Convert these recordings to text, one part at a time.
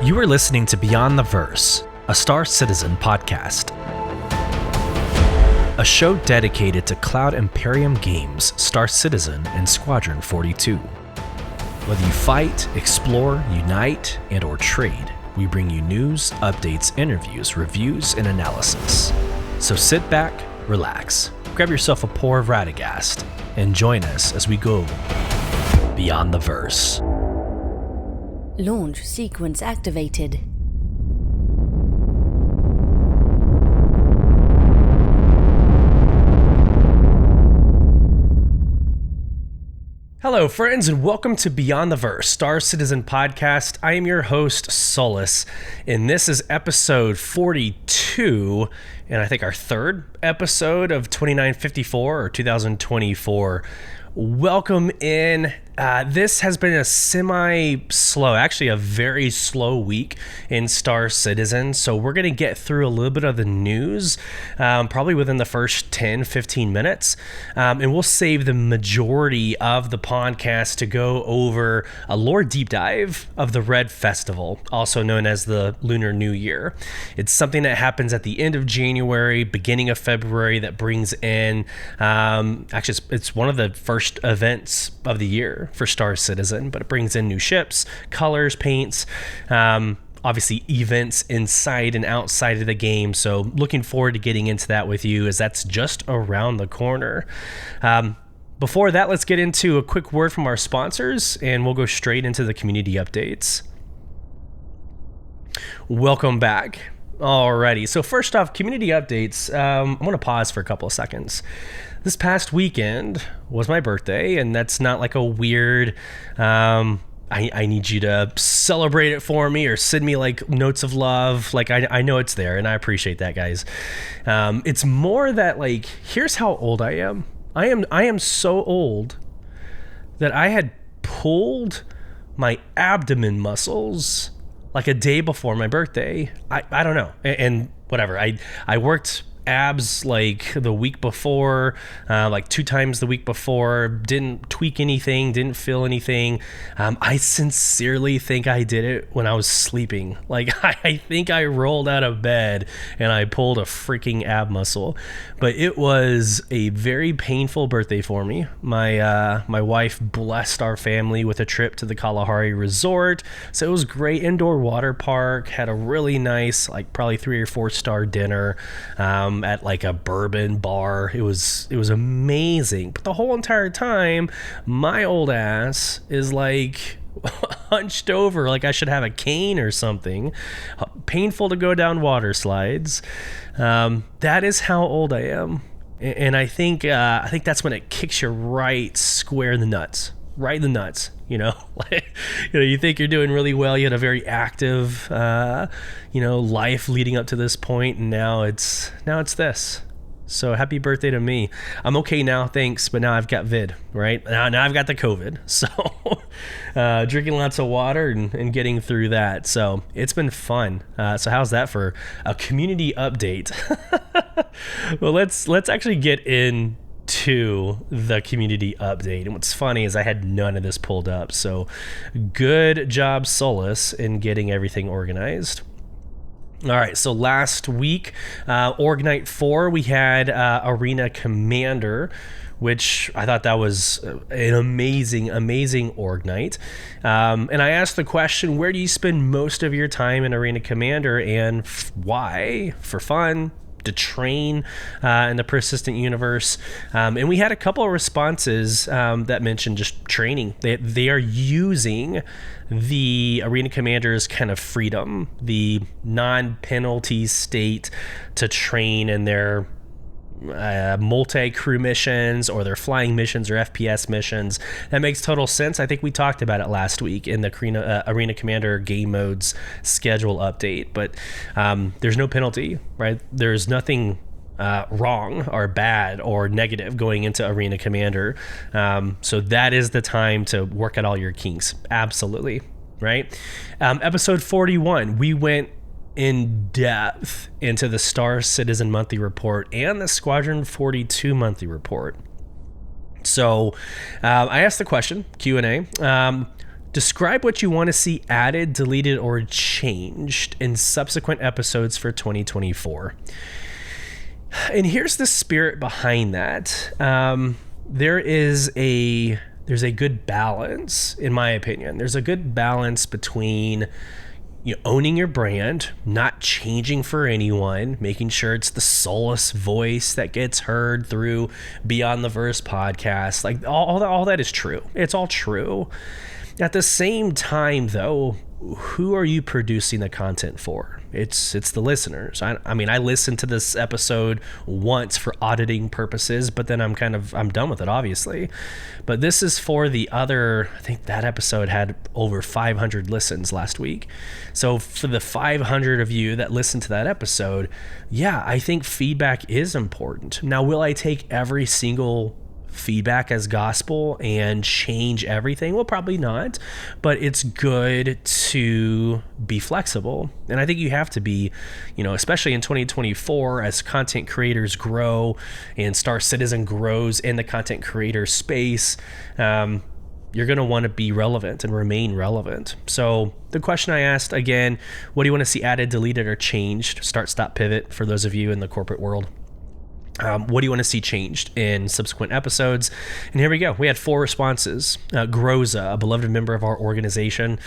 You are listening to Beyond the Verse, a Star Citizen podcast. A show dedicated to Cloud Imperium games, Star Citizen, and Squadron 42. Whether you fight, explore, unite, and or trade, we bring you news, updates, interviews, reviews, and analysis. So sit back, relax, grab yourself a pour of Radegast, and join us as we go Beyond the Verse. Launch sequence activated. Hello, friends, and welcome to Beyond the Verse, Star Citizen podcast. I am your host, Sulyce, and this is episode 42, and I think our third episode of 2954 or 2024. Welcome in. This has been a semi-slow, actually a very slow week in Star Citizen. So we're going to get through a little bit of the news, probably within the first 10, 15 minutes. And we'll save the majority of the podcast to go over a lore deep dive of the Red Festival, also known as the Lunar New Year. It's something that happens at the end of January, beginning of February, that brings in, actually it's one of the first events of the year for Star Citizen, but it brings in new ships, colors, paints, obviously events inside and outside of the game. So looking forward to getting into that with you, as that's just around the corner. Before that, let's get into a quick word from our sponsors, and we'll go straight into the community updates. Welcome back. Alrighty, so first off, community updates. I'm going to pause for a couple of seconds. This past weekend was my birthday, and that's not like a weird, I need you to celebrate it for me or send me like notes of love. Like I know it's there, and I appreciate that, guys. It's more that, like, here's how old I am. I am so old that I had pulled my abdomen muscles like a day before my birthday. I don't know. And whatever. I worked abs like the week before, like 2 times the week before, didn't tweak anything, didn't feel anything. I sincerely think I did it when I was sleeping. Like I think I rolled out of bed and I pulled a freaking ab muscle. But it was a very painful birthday for me. My wife blessed our family with a trip to the Kalahari Resort, so it was great. Indoor water park, had a really nice, like probably 3 or 4 star dinner at like a bourbon bar. It was amazing. But the whole entire time, my old ass is like hunched over like I should have a cane or something. Painful to go down water slides. That is how old I am. And I think that's when it kicks you right square in the nuts. Right in the nuts, you know. Like, you think you're doing really well. You had a very active, life leading up to this point, and now it's this. So happy birthday to me. I'm okay now, thanks, but now I've got vid, right? Now I've got the COVID. So drinking lots of water and getting through that. So it's been fun. So how's that for a community update? Well, let's actually get into the community update. And what's funny is I had none of this pulled up. So good job, Sulyce, in getting everything organized. All right, so last week, Org Night 4, we had Arena Commander, which I thought that was an amazing Org Night. And I asked the question, where do you spend most of your time in Arena Commander, and why? For fun, to train in the persistent universe. And we had a couple of responses that mentioned just training. They are using the Arena Commander's kind of freedom, the non-penalty state, to train in their multi-crew missions or their flying missions or FPS missions. That makes total sense. I think we talked about it last week in the Arena Commander game modes schedule update, but there's no penalty, right? There's nothing wrong or bad or negative going into Arena Commander. So that is the time to work out all your kinks. Absolutely. Right. Episode 41, we went in depth into the Star Citizen monthly report and the Squadron 42 monthly report. So I asked the question, Q&A, Describe what you want to see added, deleted, or changed in subsequent episodes for 2024. And here's the spirit behind that. There's a good balance, in my opinion. There's a good balance between owning your brand, not changing for anyone, making sure it's the Sulyce voice that gets heard through Beyond the Verse podcast. Like all that is true. It's all true. At the same time, though, who are you producing the content for? It's the listeners. I mean, I listened to this episode once for auditing purposes, but then I'm done with it, obviously. But this is for the other, I think that episode had over 500 listens last week. So for the 500 of you that listened to that episode, yeah, I think feedback is important. Now, will I take every single feedback as gospel and change everything? Well, probably not, but it's good to be flexible. And I think you have to be, especially in 2024, as content creators grow and Star Citizen grows in the content creator space, you're going to want to be relevant and remain relevant. So the question I asked again, what do you want to see added, deleted, or changed? Start, stop, pivot for those of you in the corporate world. What do you want to see changed in subsequent episodes? And here we go. We had 4 responses. Groza, a beloved member of our organization,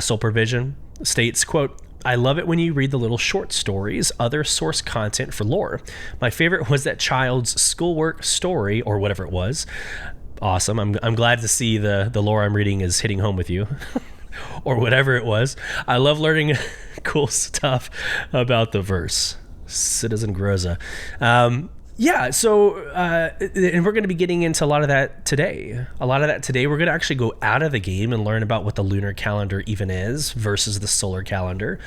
Soul Provision, states, quote, "I love it when you read the little short stories, other source content for lore. My favorite was that child's schoolwork story," or whatever it was. Awesome. I'm glad to see the lore I'm reading is hitting home with you. Or whatever it was. I love learning cool stuff about the verse. Citizen Groza. And we're going to be getting into a lot of that today. We're going to actually go out of the game and learn about what the lunar calendar even is versus the solar calendar,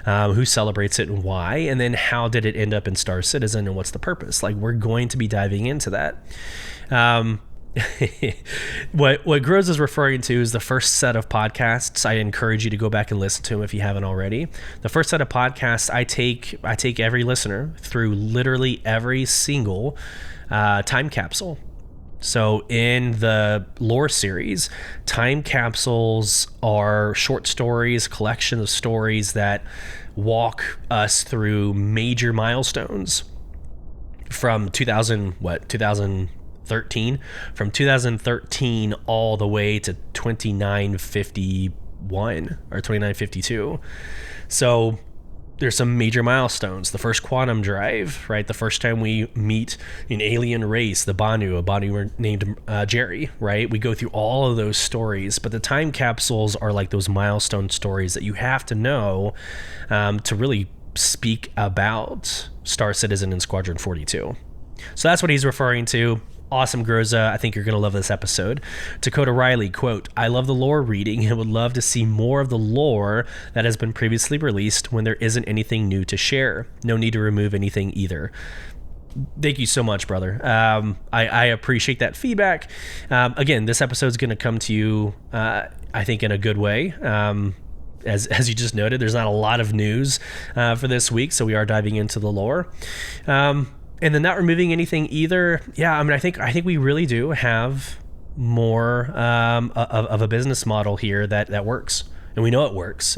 who celebrates it and why, and then how did it end up in Star Citizen and what's the purpose. Like, we're going to be diving into that. What Groza is referring to is the first set of podcasts. I encourage you to go back and listen to them if you haven't already. The first set of podcasts, I take every listener through literally every single time capsule. So in the lore series, time capsules are short stories, collection of stories that walk us through major milestones from 2013, from 2013 all the way to 2951 or 2952. So there's some major milestones. The first quantum drive, right? The first time we meet an alien race, the Banu, a Banu named Jerry, right? We go through all of those stories, but the time capsules are like those milestone stories that you have to know to really speak about Star Citizen and Squadron 42. So that's what he's referring to. Awesome, Groza. I think you're going to love this episode. Dakota Riley, quote, "I love the lore reading and would love to see more of the lore that has been previously released when there isn't anything new to share. No need to remove anything either." Thank you so much, brother. I appreciate that feedback. Again, this episode is going to come to you, I think, in a good way. As you just noted, there's not a lot of news for this week, so we are diving into the lore. And then not removing anything either. Yeah, I mean, I think we really do have more of a business model here that works, and we know it works.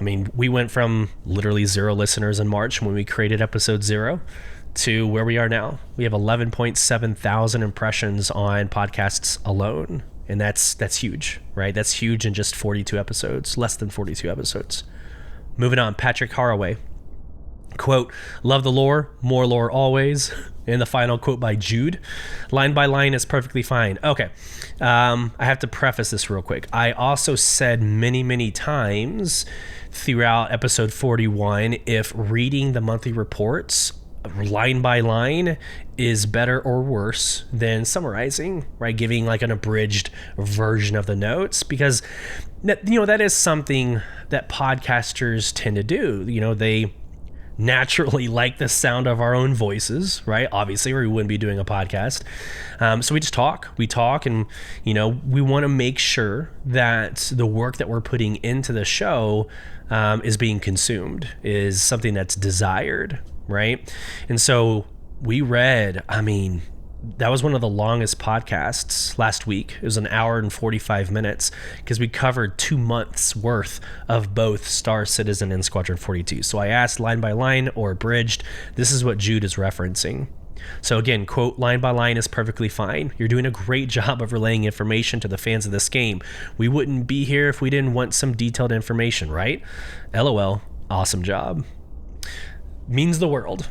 We went from literally 0 listeners in March when we created episode 0 to where we are now. We have 11.7 thousand impressions on podcasts alone, and that's huge, right? That's huge in just 42 episodes, less than 42 episodes. Moving on, Patrick Haraway. Quote, "Love the lore, more lore always." And the final quote by Jude, "Line by line is perfectly fine." Okay, I have to preface this real quick. I also said many, many times throughout episode 41, if reading the monthly reports line by line is better or worse than summarizing, right? Giving like an abridged version of the notes, because that is something that podcasters tend to do. They naturally like the sound of our own voices, right? Obviously, or we wouldn't be doing a podcast. So we just talk, and, we want to make sure that the work that we're putting into the show is being consumed, is something that's desired, right? And so we read, That was one of the longest podcasts last week. It was an hour and 45 minutes because we covered 2 months worth of both Star Citizen and Squadron 42. So I asked line by line or abridged. This is what Jude is referencing. So again, quote, line by line is perfectly fine. You're doing a great job of relaying information to the fans of this game. We wouldn't be here if we didn't want some detailed information, right? LOL, awesome job. Means the world.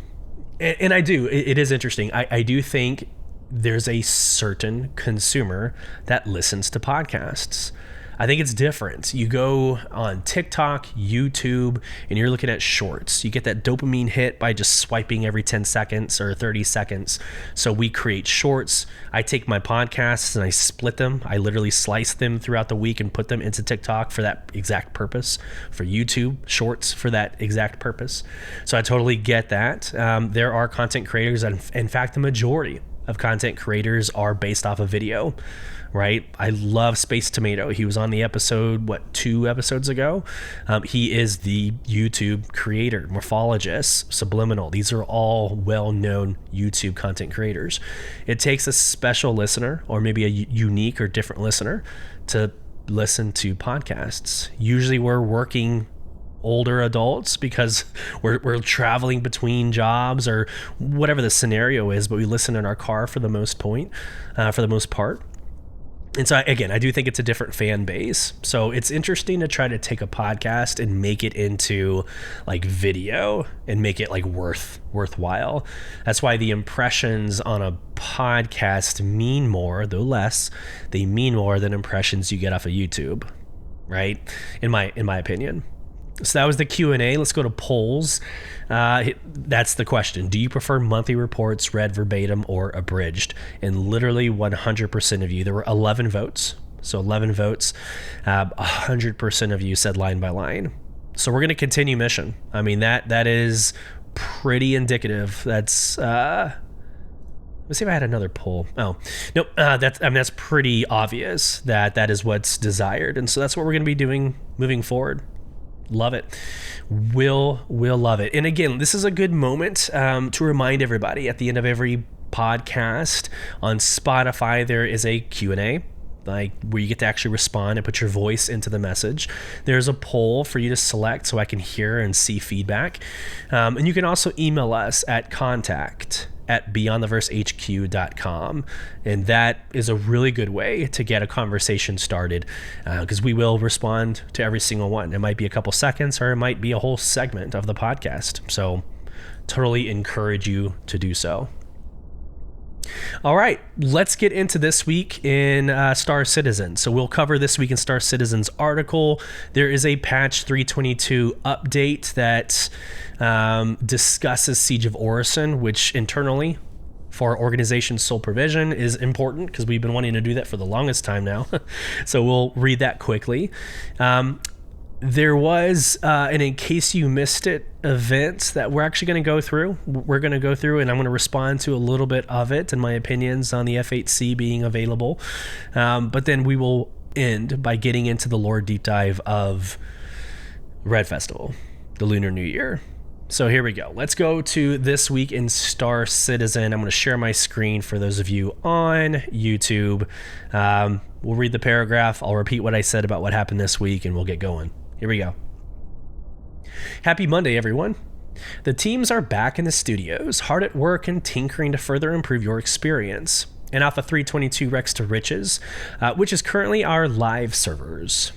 And I do. It is interesting. I do think there's a certain consumer that listens to podcasts. I think it's different. You go on TikTok, YouTube, and you're looking at shorts. You get that dopamine hit by just swiping every 10 seconds or 30 seconds. So we create shorts. I take my podcasts and I split them. I literally slice them throughout the week and put them into TikTok for that exact purpose, for YouTube shorts for that exact purpose. So I totally get that. There are content creators, and in fact, the majority of content creators are based off of video, right? I love Space Tomato. He was on the episode, 2 episodes ago? He is the YouTube creator, morphologist, Subliminal. These are all well-known YouTube content creators. It takes a special listener, or maybe a unique or different listener, to listen to podcasts. Usually we're working older adults because we're traveling between jobs or whatever the scenario is, but we listen in our car for the most part. And so again, I do think it's a different fan base. So it's interesting to try to take a podcast and make it into like video and make it like worthwhile. That's why the impressions on a podcast mean more, though less. They mean more than impressions you get off of YouTube, right? In my opinion. So that was the Q&A. Let's go to polls. That's the question. Do you prefer monthly reports read verbatim or abridged? And literally 100% of you, there were 11 votes. So 11 votes, 100% of you said line by line. So we're going to continue mission. I mean, that is pretty indicative. That's, let's see if I had another poll. Oh, nope. That's pretty obvious that is what's desired. And so that's what we're going to be doing moving forward. Love it. We'll love it. And again, this is a good moment to remind everybody at the end of every podcast on Spotify, there is a Q&A, like where you get to actually respond and put your voice into the message. There's a poll for you to select so I can hear and see feedback. And you can also email us at contact@beyondtheversehq.com. And that is a really good way to get a conversation started because we will respond to every single one. It might be a couple seconds or it might be a whole segment of the podcast. So totally encourage you to do so. All right, let's get into this week in Star Citizen. So we'll cover this week in Star Citizen's article. There is a patch 322 update that discusses Siege of Orison, which internally for our organization's sole provision is important because we've been wanting to do that for the longest time now. So we'll read that quickly. There was an In Case You Missed It event that we're actually going to go through. We're going to go through and I'm going to respond to a little bit of it and my opinions on the F8C being available. But then we will end by getting into the lore deep dive of Red Festival, the Lunar New Year. So here we go. Let's go to this week in Star Citizen. I'm going to share my screen for those of you on YouTube. We'll read the paragraph. I'll repeat what I said about what happened this week and we'll get going. Here we go. Happy Monday, everyone. The teams are back in the studios, hard at work and tinkering to further improve your experience. In Alpha 322 Rex to Riches, which is currently our live servers.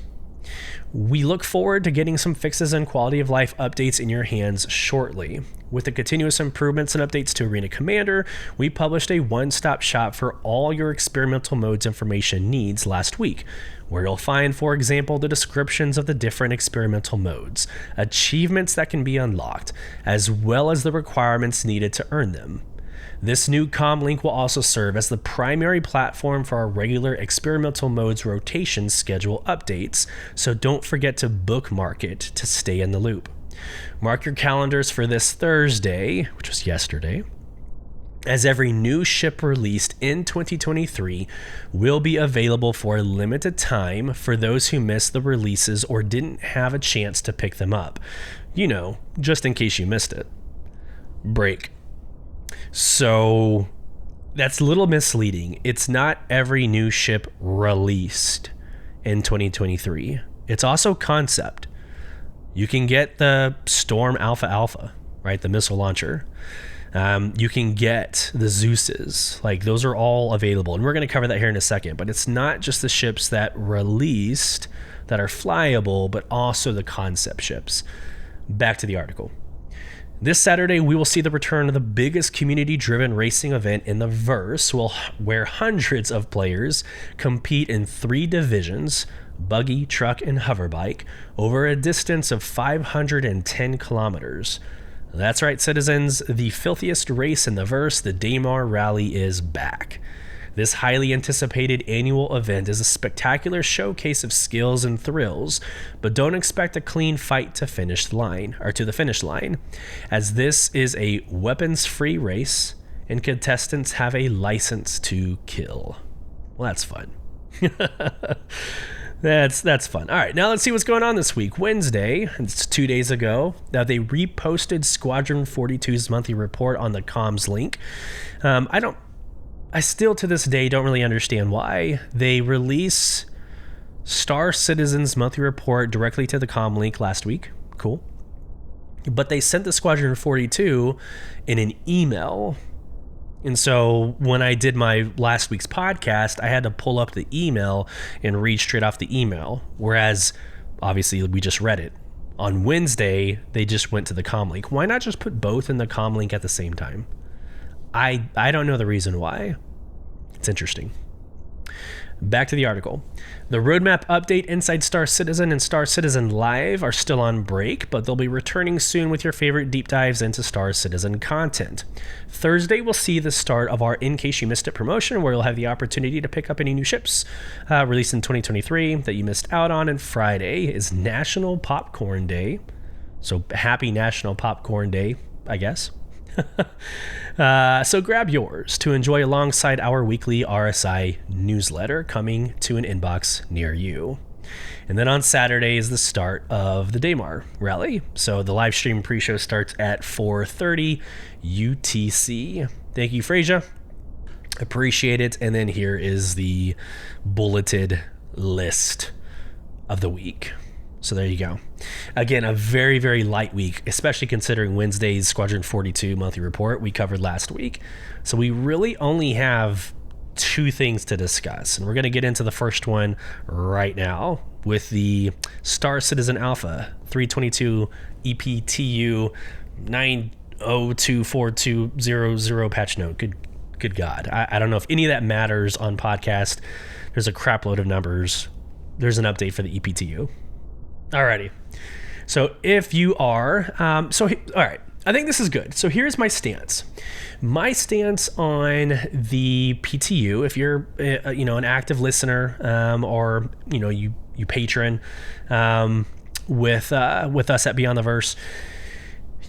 We look forward to getting some fixes and quality of life updates in your hands shortly. With the continuous improvements and updates to Arena Commander, we published a one-stop shop for all your experimental modes information needs last week, where you'll find, for example, the descriptions of the different experimental modes, achievements that can be unlocked, as well as the requirements needed to earn them. This new comm link will also serve as the primary platform for our regular experimental modes rotation schedule updates, so don't forget to bookmark it to stay in the loop. Mark your calendars for this Thursday, which was yesterday, as every new ship released in 2023 will be available for a limited time for those who missed the releases or didn't have a chance to pick them up. You know, just in case you missed it. Break. So That's a little misleading. It's not every new ship released in 2023. It's also concept. You can get the Storm Alpha, right? The missile launcher. You can get the Zeuses. Like, those are all available. And we're going to cover that here in a second. But it's not just the ships that released that are flyable, but also the concept ships. Back to the article. This Saturday, we will see the return of the biggest community-driven racing event in the verse, where hundreds of players compete in 3 divisions, buggy, truck, and hoverbike, over a distance of 510 kilometers. That's right, citizens, the filthiest race in the verse, the Daymar Rally, is back. This highly anticipated annual event is a spectacular showcase of skills and thrills, but don't expect a clean fight to the finish line, as this is a weapons-free race and contestants have a license to kill. Well, that's fun. That's fun. All right, now let's see what's going on this week. Wednesday, it's 2 days ago, they reposted Squadron 42's monthly report on the comms link. I still to this day don't really understand why they release Star Citizen's monthly report directly to the comm link last week. Cool. But they sent the Squadron 42 in an email. And so when I did my last week's podcast, I had to pull up the email and read straight off the email. Whereas, obviously, we just read it. On Wednesday, they just went to the comm link. Why not just put both in the comm link at the same time? I don't know the reason why. It's interesting. Back to the article. The roadmap update inside Star Citizen and Star Citizen Live are still on break, but they'll be returning soon with your favorite deep dives into Star Citizen content. Thursday will see the start of our In Case You Missed It promotion, where you'll have the opportunity to pick up any new ships released in 2023 that you missed out on. And Friday is National Popcorn Day. So happy National Popcorn Day, I guess. So grab yours to enjoy alongside our weekly RSI newsletter coming to an inbox near you. And then on Saturday is the start of the Daymar Rally. So the live stream pre-show starts at 4:30 UTC. Thank you, Frasia. Appreciate it. And then here is the bulleted list of the week. So there you go. Again, a very, very light week, especially considering Wednesday's Squadron 42 monthly report we covered last week. So we really only have 2 things to discuss. And we're going to get into the first one right now with the Star Citizen Alpha 322 EPTU 9024200 patch note. Good God. I don't know if any of that matters on podcast. There's a crap load of numbers. There's an update for the EPTU. Alrighty. So if you are, all right, I think this is good. So here's my stance. My stance on the PTU, if you're, an active listener, or, you patron, with us at Beyond the Verse,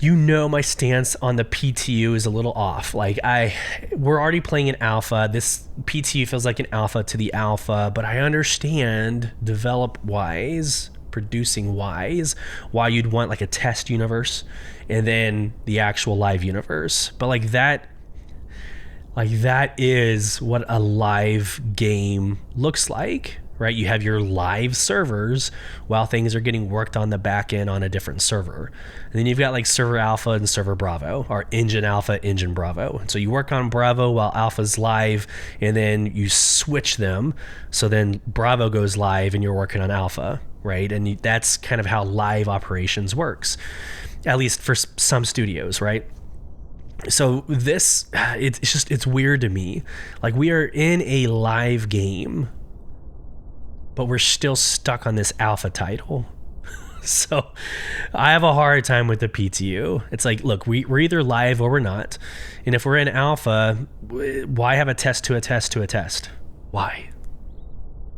my stance on the PTU is a little off. Like we're already playing an alpha. This PTU feels like an alpha to the alpha, but I understand producing wise why you'd want like a test universe and then the actual live universe. But that is what a live game looks like, right? You have your live servers while things are getting worked on the back end on a different server. And then you've got like server alpha and server bravo, or engine alpha, engine bravo. And so you work on bravo while alpha's live, and then you switch them. So then bravo goes live and you're working on alpha, right? And that's kind of how live operations works, at least for some studios, right? So this, it's weird to me. Like, we are in a live game, but we're still stuck on this alpha title. So I have a hard time with the PTU. It's like, look, we're either live or we're not. And if we're in alpha, why have a test to a test to a test? Why?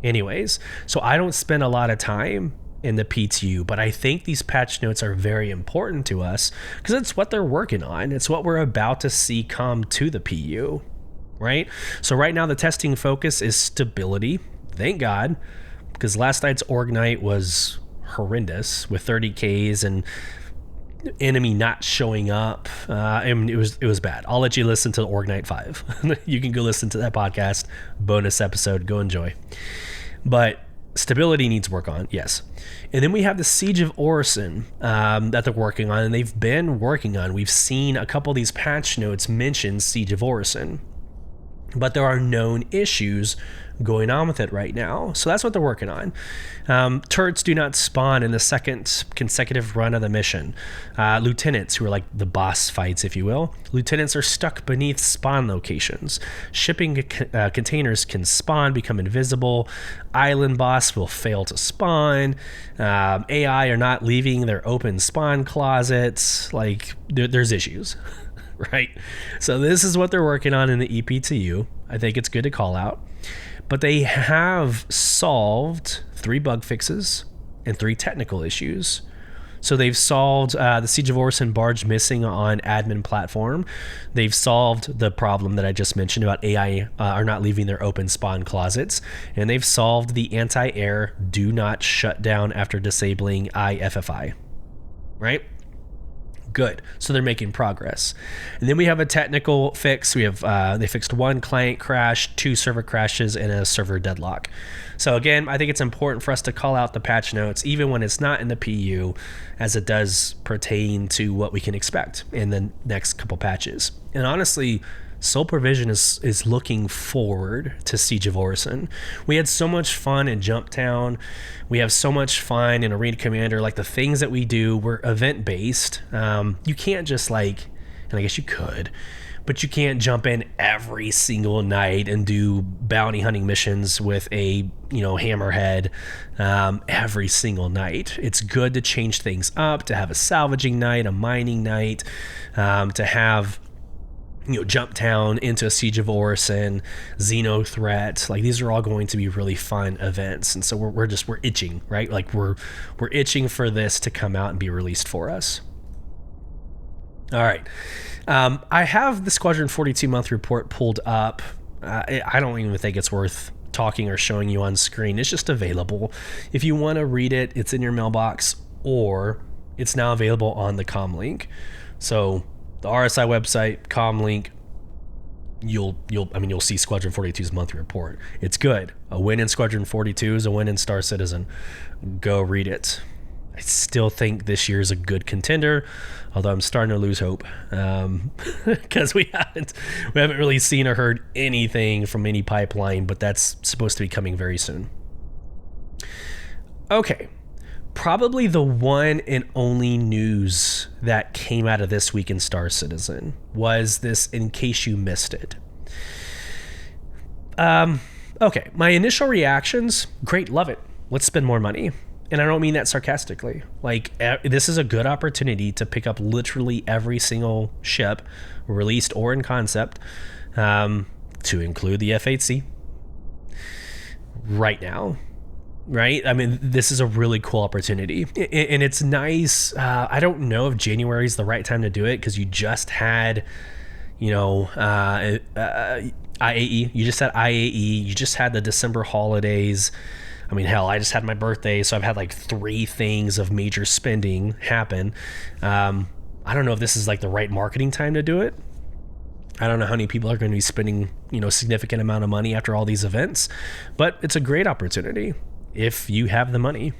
Anyways, so I don't spend a lot of time in the PTU, but I think these patch notes are very important to us because it's what they're working on. It's what we're about to see come to the PU, right? So right now the testing focus is stability. Thank God, because last night's org night was horrendous with 30Ks and enemy not showing up. And it was bad. I'll let you listen to the Org Night 5. You can go listen to that podcast, bonus episode, go enjoy. But stability needs work on, yes. And then we have the Siege of Orison that they're working on, and they've been working on. We've seen a couple of these patch notes mention Siege of Orison, but there are known issues going on with it right now. So that's what they're working on. Turrets do not spawn in the second consecutive run of the mission. Lieutenants, who are like the boss fights, if you will, lieutenants are stuck beneath spawn locations. Shipping containers can spawn, become invisible. Island boss will fail to spawn. AI are not leaving their open spawn closets. Like, there's issues. Right? So this is what they're working on in the EPTU. I think it's good to call out. But they have solved 3 bug fixes and 3 technical issues. So they've solved the Siege of Orison barge missing on admin platform. They've solved the problem that I just mentioned about AI are not leaving their open spawn closets. And they've solved the anti-air do not shut down after disabling IFFI. Right? Good. So they're making progress. And then we have a technical fix. We have they fixed 1 client crash, 2 server crashes, and a server deadlock. So again, I think it's important for us to call out the patch notes, even when it's not in the PU, as it does pertain to what we can expect in the next couple patches. And honestly, Soul Provision is looking forward to Siege of Orison. We had so much fun in Jumptown. We have so much fun in Arena Commander. Like, the things that we do, we're event-based. You can't just and I guess you could, but you can't jump in every single night and do bounty hunting missions with a, hammerhead every single night. It's good to change things up, to have a salvaging night, a mining night, to have Jumptown into a Siege of Orison, Xeno Threat. Like, these are all going to be really fun events, and so we're itching, right? Like, we're itching for this to come out and be released for us. All right, I have the Squadron 42 month report pulled up. I don't even think it's worth talking or showing you on screen. It's just available. If you want to read it, it's in your mailbox, or it's now available on the comlink. So the RSI website, comlink, you'll see Squadron 42's monthly report. It's good. A win in Squadron 42 is a win in Star Citizen. Go read it. I still think this year is a good contender, although I'm starting to lose hope because we haven't really seen or heard anything from any pipeline, but that's supposed to be coming very soon. Okay. Probably the one and only news that came out of this week in Star Citizen was this, in case you missed it. Okay, my initial reactions, great, love it. Let's spend more money. And I don't mean that sarcastically. Like, this is a good opportunity to pick up literally every single ship, released or in concept, to include the F-8C right now. Right? I mean, this is a really cool opportunity, and it's nice. I don't know if January is the right time to do it, because you just had, IAE. You just had IAE. You just had the December holidays. I mean, hell, I just had my birthday, so I've had like 3 things of major spending happen. I don't know if this is like the right marketing time to do it. I don't know how many people are going to be spending, significant amount of money after all these events, but it's a great opportunity. If you have the money.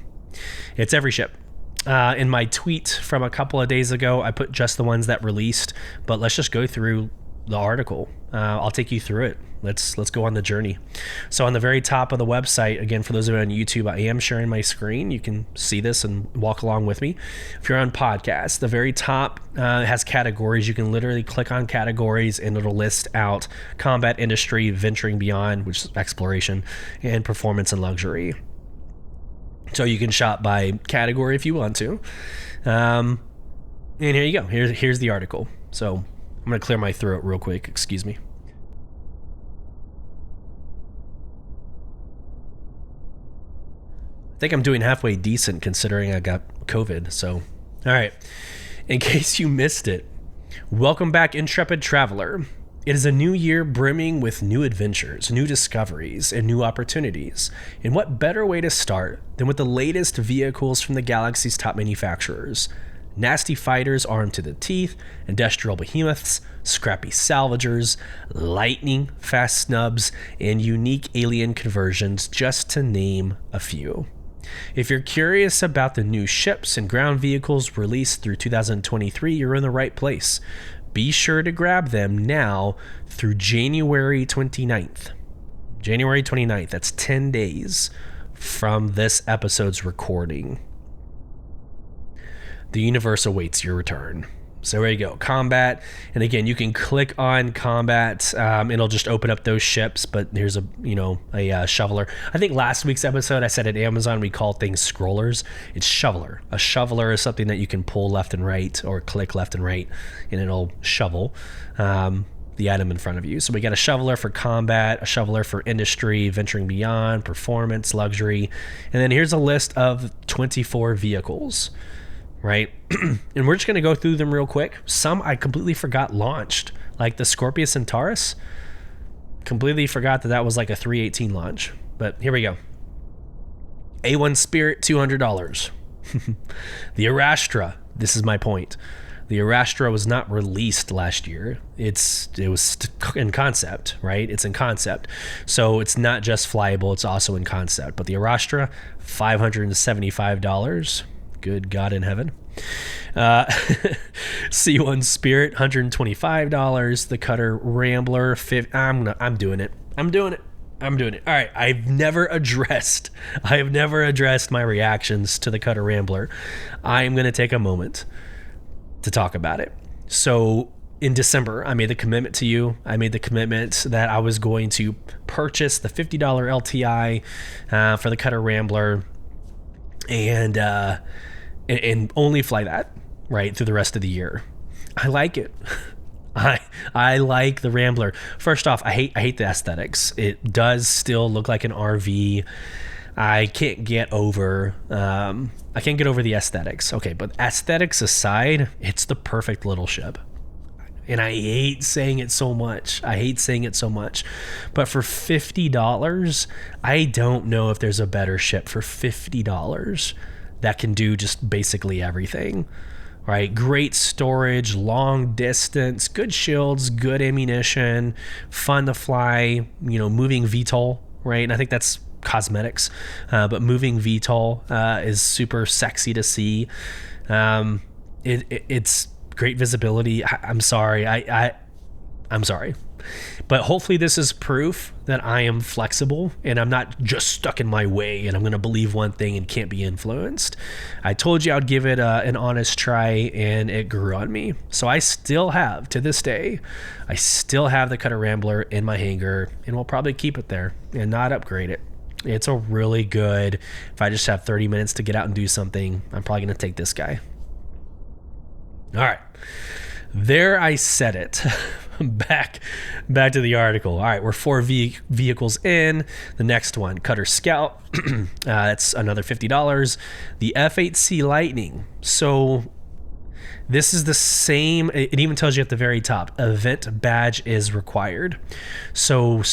It's every ship. In my tweet from a couple of days ago, I put just the ones that released, but let's just go through the article. I'll take you through it. Let's go on the journey. So on the very top of the website, again, for those of you on YouTube, I am sharing my screen. You can see this and walk along with me. If you're on podcast, the very top has categories. You can literally click on categories and it'll list out combat, industry, venturing beyond, which is exploration, and performance and luxury. So you can shop by category if you want to. And here you go. Here's the article. So I'm going to clear my throat real quick. Excuse me. I think I'm doing halfway decent considering I got COVID. So, all right. In case you missed it, welcome back, intrepid traveler. It is a new year brimming with new adventures, new discoveries, and new opportunities. And what better way to start than with the latest vehicles from the galaxy's top manufacturers? nasty fighters armed to the teeth, industrial behemoths, scrappy salvagers, lightning fast snubs, and unique alien conversions, just to name a few. If you're curious about the new ships and ground vehicles released through 2023, you're in the right place. Be sure to grab them now through January 29th. January 29th, that's 10 days from this episode's recording. The universe awaits your return. So there you go, combat. And again, you can click on combat. It'll just open up those ships, but here's a shoveler. I think last week's episode, I said at Amazon, we call things scrollers. It's shoveler. A shoveler is something that you can pull left and right or click left and right, and it'll shovel the item in front of you. So we got a shoveler for combat, a shoveler for industry, venturing beyond, performance, luxury. And then here's a list of 24 vehicles. Right? And we're just going to go through them real quick. Some I completely forgot launched, like the Scorpius Centaurus. Completely forgot that was like a 318 launch. But here we go. A1 Spirit, $200. The Arastra, this is my point. The Arastra was not released last year. It was in concept, right? It's in concept. So it's not just flyable, it's also in concept. But the Arastra, $575. Good God in heaven. C1 Spirit, $125. The Cutter Rambler, I'm doing it. All right, I've never addressed my reactions to the Cutter Rambler. I am going to take a moment to talk about it. So in December, I made the commitment to you. I made the commitment that I was going to purchase the $50 LTI for the Cutter Rambler and only fly that right through the rest of the year. I like it. I like the Rambler. First off, I hate the aesthetics. It does still look like an RV. I can't get over the aesthetics. Okay, but aesthetics aside, it's the perfect little ship. And I hate saying it so much. But for $50, I don't know if there's a better ship for $50 that can do just basically everything, right? Great storage, long distance, good shields, good ammunition, fun to fly, moving VTOL, right? And I think that's cosmetics, but moving VTOL is super sexy to see. It's great visibility. I'm sorry. I'm sorry. But hopefully this is proof that I am flexible and I'm not just stuck in my way and I'm going to believe one thing and can't be influenced. I told you I'd give it an honest try and it grew on me. So I still have, to this day, the Cutter Rambler in my hangar and will probably keep it there and not upgrade it. It's a really good, if I just have 30 minutes to get out and do something, I'm probably going to take this guy. All right. There I said it. Back to the article. All right, we're 4 vehicles in. The next one, Cutter Scout. That's another $50. The F8C Lightning. So this is the same. It even tells you at the very top, event badge is required. So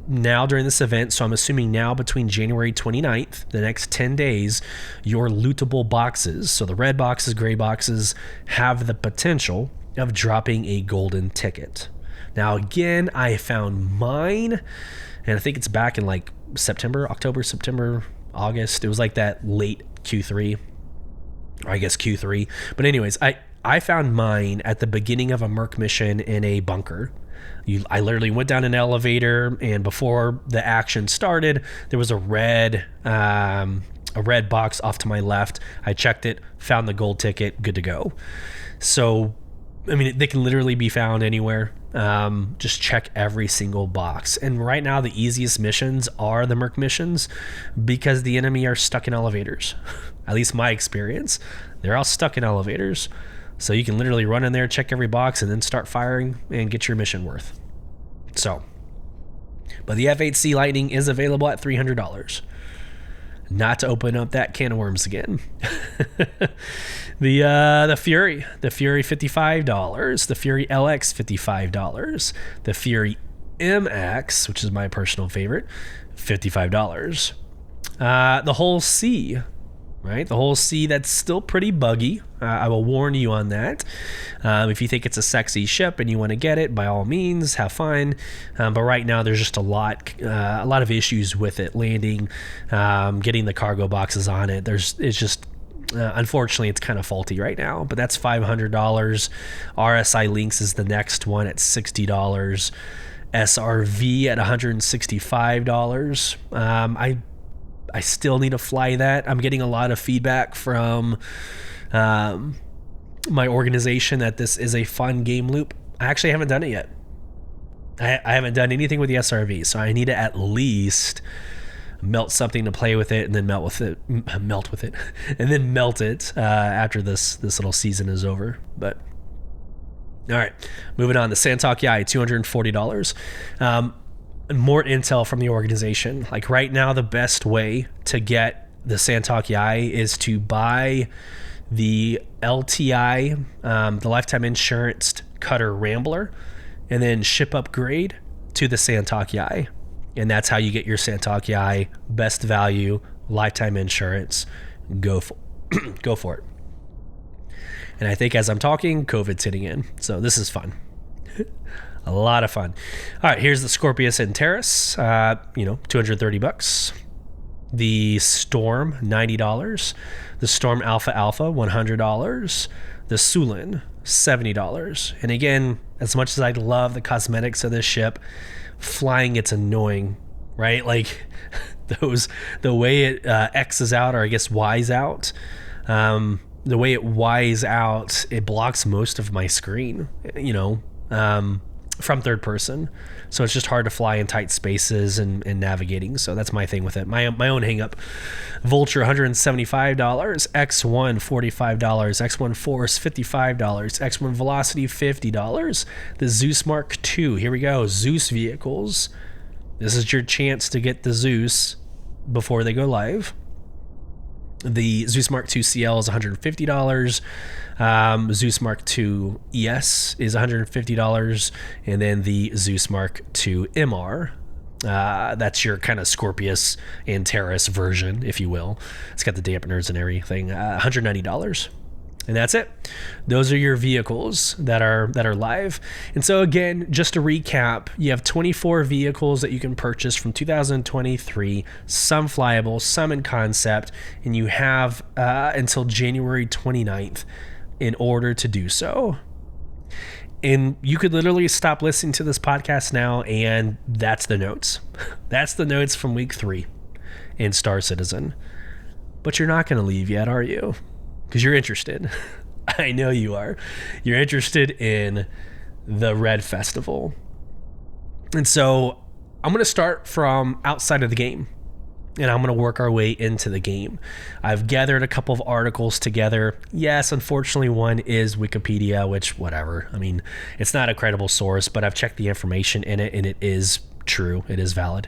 now during this event, so I'm assuming now between January 29th, the next 10 days, your lootable boxes, so the red boxes, gray boxes, have the potential of dropping a golden ticket. Now again, I found mine, and I think it's back in like October, September, August. It was like that late Q3, or I guess Q3. But anyways, I found mine at the beginning of a Merc mission in a bunker. I literally went down an elevator, and before the action started, there was a red box off to my left. I checked it, found the gold ticket, good to go. So I mean, they can literally be found anywhere. Just check every single box. And right now, the easiest missions are the Merc missions because the enemy are stuck in elevators. At least my experience. They're all stuck in elevators. So you can literally run in there, check every box, and then start firing and get your mission worth. So, but the F8C Lightning is available at $300. Not to open up that can of worms again. The Fury $55. The Fury LX $55. The Fury MX, which is my personal favorite, $55. The Hull C right? The whole C, that's still pretty buggy. I will warn you on that. If you think it's a sexy ship and you want to get it, by all means, have fun. But right now, there's just a lot of issues with it landing, getting the cargo boxes on it. Unfortunately, it's kind of faulty right now. But that's $500. RSI Links is the next one at $60. SRV at $165. I still need to fly that. I'm getting a lot of feedback from my organization that this is a fun game loop. I actually haven't done it yet. I haven't done anything with the SRV, so I need to at least melt something to play with it, and then melt with it, and then melt it after this little season is over. But all right, moving on. The Santok Yai, $240. More intel from the organization. Like right now, the best way to get the Santok Yai is to buy the LTI, the lifetime insurance Cutter Rambler, and then ship upgrade to the Santok Yai. And that's how you get your Santok Yai, best value, lifetime insurance. Go for it. And I think as I'm talking, COVID's hitting in. So this is fun. A lot of fun. All right, here's the Scorpius and Terrace, $230. The Storm, $90. The Storm Alpha, $100. The Sulin, $70. And again, as much as I love the cosmetics of this ship, flying it's annoying, right? Like the way it X's out, or I guess Y's out, the way it Y's out, it blocks most of my screen, from third person. So it's just hard to fly in tight spaces and navigating. So that's my thing with it. My own hang up. Vulture, $175. X1, $45. X1 Force, $55. X1 Velocity, $50. The Zeus Mark II. Here we go. Zeus vehicles. This is your chance to get the Zeus before they go live. The Zeus Mark II CL is $150. Zeus Mark II ES is $150. And then the Zeus Mark II MR. That's your kind of Scorpius and Terrace version, if you will. It's got the dampeners and everything. $190. And that's it. Those are your vehicles that are live. And so again, just to recap, you have 24 vehicles that you can purchase from 2023, some flyable, some in concept, and you have until January 29th in order to do so. And you could literally stop listening to this podcast now, and that's the notes. That's the notes from week 3 in Star Citizen. But you're not going to leave yet, are you? Because you're interested. I know you are. You're interested in the Red Festival. And so I'm going to start from outside of the game, and I'm going to work our way into the game. I've gathered a couple of articles together. Yes, unfortunately, one is Wikipedia, which, whatever. I mean, it's not a credible source, but I've checked the information in it, and it is true. It is valid.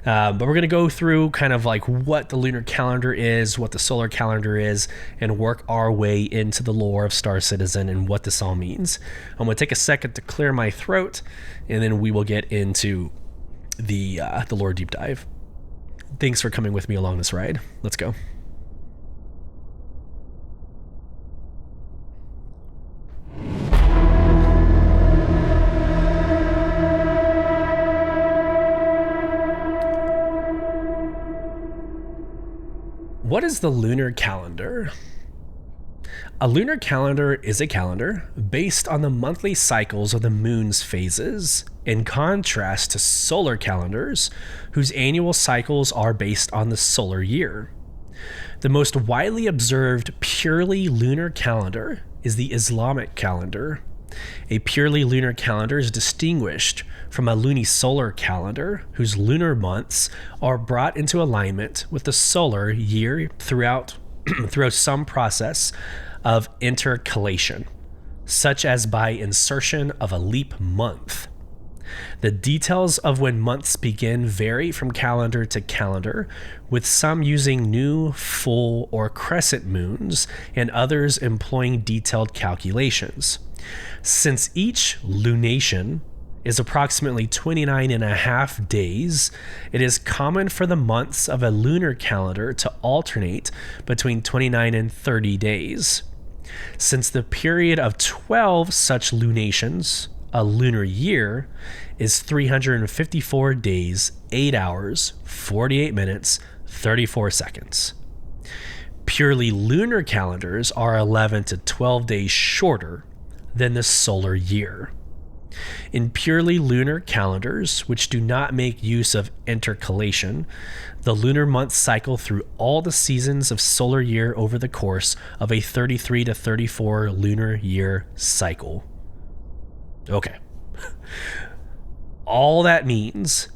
But we're going to go through kind of like what the lunar calendar is, what the solar calendar is, and work our way into the lore of Star Citizen and what this all means. I'm going to take a second to clear my throat, and then we will get into the lore deep dive. Thanks for coming with me along this ride. Let's go. What is the lunar calendar? A lunar calendar is a calendar based on the monthly cycles of the moon's phases, in contrast to solar calendars, whose annual cycles are based on the solar year. The most widely observed purely lunar calendar is the Islamic calendar. A purely lunar calendar is distinguished from a lunisolar calendar, whose lunar months are brought into alignment with the solar year throughout some process of intercalation, such as by insertion of a leap month. The details of when months begin vary from calendar to calendar, with some using new, full, or crescent moons, and others employing detailed calculations. Since each lunation is approximately 29 and a half days, it is common for the months of a lunar calendar to alternate between 29 and 30 days. Since the period of 12 such lunations, a lunar year, is 354 days, 8 hours, 48 minutes, 34 seconds. Purely lunar calendars are 11 to 12 days shorter than the solar year. In purely lunar calendars, which do not make use of intercalation, the lunar months cycle through all the seasons of solar year over the course of a 33 to 34 lunar year cycle. Okay. All that means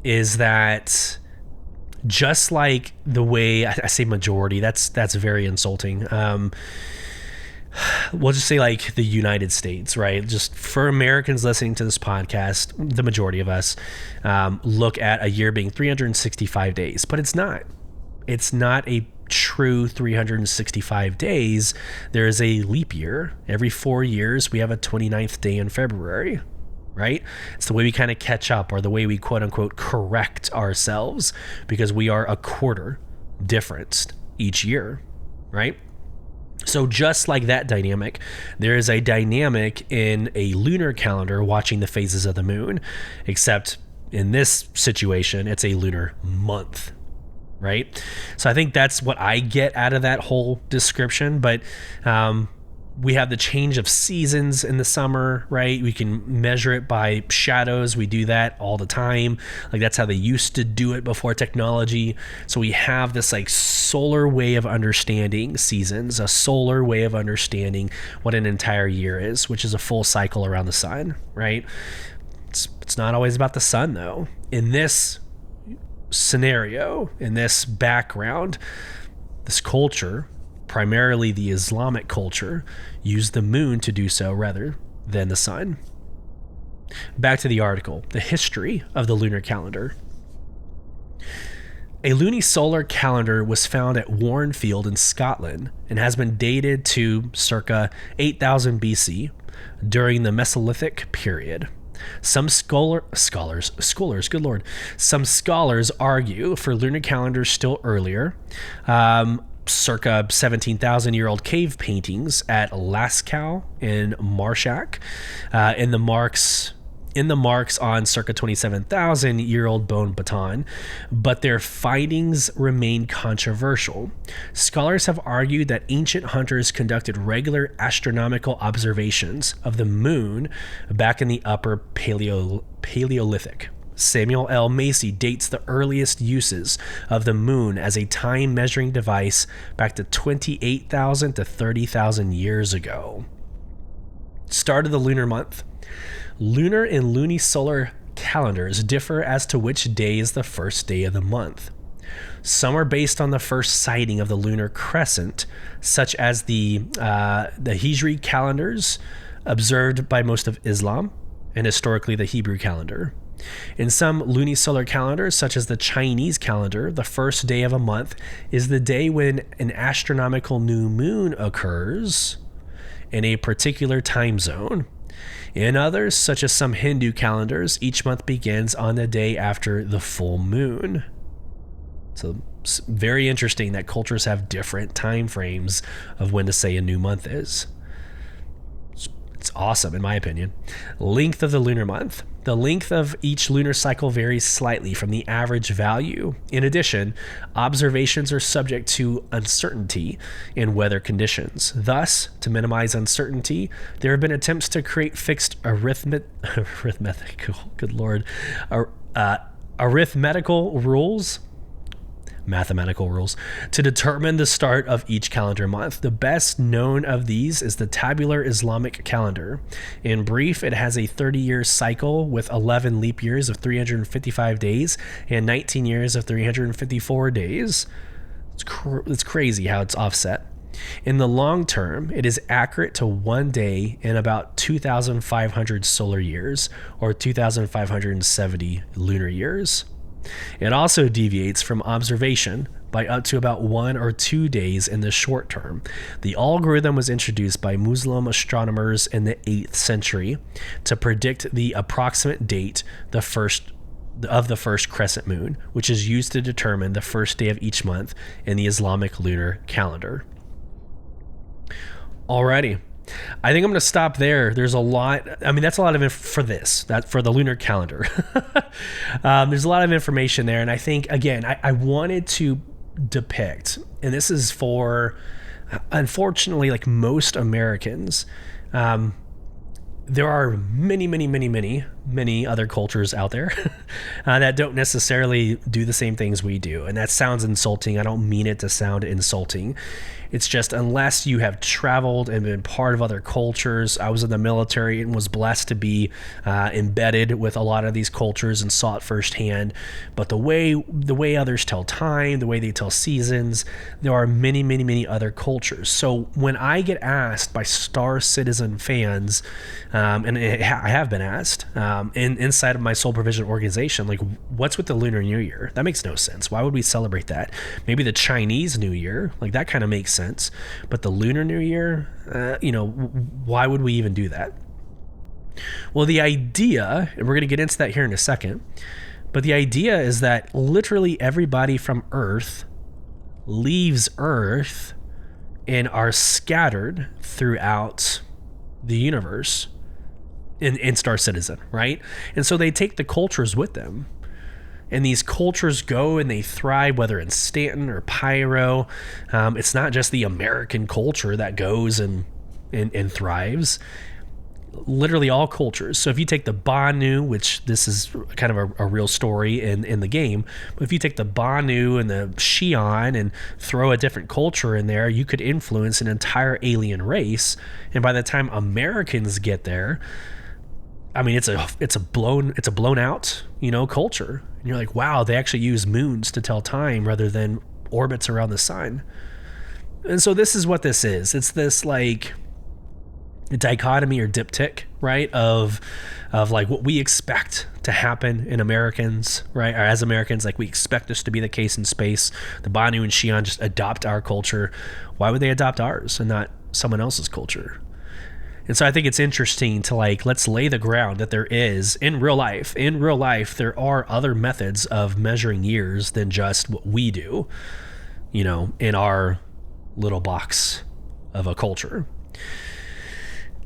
is that just like the way I say majority, that's very insulting. We'll just say like the United States, right? Just for Americans listening to this podcast, the majority of us look at a year being 365 days, but it's not. It's not a true 365 days. There is a leap year. Every 4 years, we have a 29th day in February, right? It's the way we kind of catch up, or the way we quote unquote correct ourselves, because we are a quarter difference each year, right? So just like that dynamic, there is a dynamic in a lunar calendar watching the phases of the moon, except in this situation, it's a lunar month, right? So I think that's what I get out of that whole description. But we have the change of seasons in the summer, right? We can measure it by shadows. We do that all the time. Like that's how they used to do it before technology. So we have this like solar way of understanding seasons, a solar way of understanding what an entire year is, which is a full cycle around the sun, right? It's not always about the sun though. In this scenario, in this background, this culture, primarily the Islamic culture, used the moon to do so rather than the sun. Back to the article, the history of the lunar calendar. A lunisolar calendar was found at Warrenfield in Scotland and has been dated to circa 8000 BC during the Mesolithic period. Some scholars, good lord. Some scholars argue for lunar calendars still earlier, circa 17,000-year-old cave paintings at Lascaux in Marshak, in the marks on circa 27,000-year-old bone baton, but their findings remain controversial. Scholars have argued that ancient hunters conducted regular astronomical observations of the moon back in the Upper Paleolithic. Samuel L. Macy dates the earliest uses of the moon as a time measuring device back to 28,000 to 30,000 years ago. Start of the lunar month. Lunar and lunisolar calendars differ as to which day is the first day of the month. Some are based on the first sighting of the lunar crescent, such as the Hijri calendars observed by most of Islam, and historically the Hebrew calendar. In some lunisolar calendars, such as the Chinese calendar, the first day of a month is the day when an astronomical new moon occurs in a particular time zone. In others, such as some Hindu calendars, each month begins on the day after the full moon. So it's very interesting that cultures have different time frames of when to say a new month is. It's awesome, in my opinion. Length of the lunar month. The length of each lunar cycle varies slightly from the average value. In addition, observations are subject to uncertainty in weather conditions. Thus, to minimize uncertainty, there have been attempts to create fixed mathematical rules to determine the start of each calendar month. The best known of these is the tabular Islamic calendar. In brief, it has a 30-year cycle with 11 leap years of 355 days and 19 years of 354 days. It's crazy how it's offset. In the long term, it is accurate to 1 day in about 2,500 solar years, or 2,570 lunar years. It also deviates from observation by up to about 1 or 2 days in the short term. The algorithm was introduced by Muslim astronomers in the 8th century to predict the approximate date the first crescent moon, which is used to determine the first day of each month in the Islamic lunar calendar. Alrighty. I think I'm going to stop there. There's a lot. I mean, that's a lot of for the lunar calendar. There's a lot of information there. And I think, again, I wanted to depict, and this is for, unfortunately, like most Americans, there are many other cultures out there that don't necessarily do the same things we do. And that sounds insulting. I don't mean it to sound insulting. It's just, unless you have traveled and been part of other cultures. I was in the military and was blessed to be embedded with a lot of these cultures and saw it firsthand. But the way others tell time, the way they tell seasons, there are many other cultures. So when I get asked by Star Citizen fans, and I have been asked inside of my Soul Provision organization, like, what's with the Lunar New Year? That makes no sense. Why would we celebrate that? Maybe the Chinese New Year, like that kind of makes sense. But the Lunar New Year, why would we even do that? Well, the idea, and we're going to get into that here in a second, but the idea is that literally everybody from Earth leaves Earth and are scattered throughout the universe in Star Citizen, right? And so they take the cultures with them. And these cultures go and they thrive, whether in Stanton or Pyro. It's not just the American culture that goes and thrives. Literally all cultures. So if you take the Banu, which this is kind of a real story in the game, but if you take the Banu and the Xi'an and throw a different culture in there, you could influence an entire alien race. And by the time Americans get there, I mean, it's a blown out, culture. And you're like, wow, they actually use moons to tell time rather than orbits around the sun. And so this is what this is. It's this like dichotomy or diptych, right? Of like what we expect to happen in Americans, right? Or as Americans, like we expect this to be the case in space. The Banu and Xi'an just adopt our culture. Why would they adopt ours and not someone else's culture? And so I think it's interesting to let's lay the ground that there is in real life, there are other methods of measuring years than just what we do, in our little box of a culture.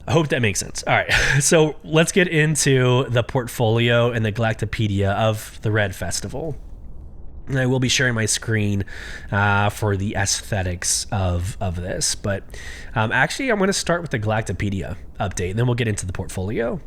I hope that makes sense. All right. So let's get into the portfolio and the Galactopedia of the Red Festival. And I will be sharing my screen for the aesthetics of this. But actually, I'm going to start with the Galactopedia update, and then we'll get into the portfolio.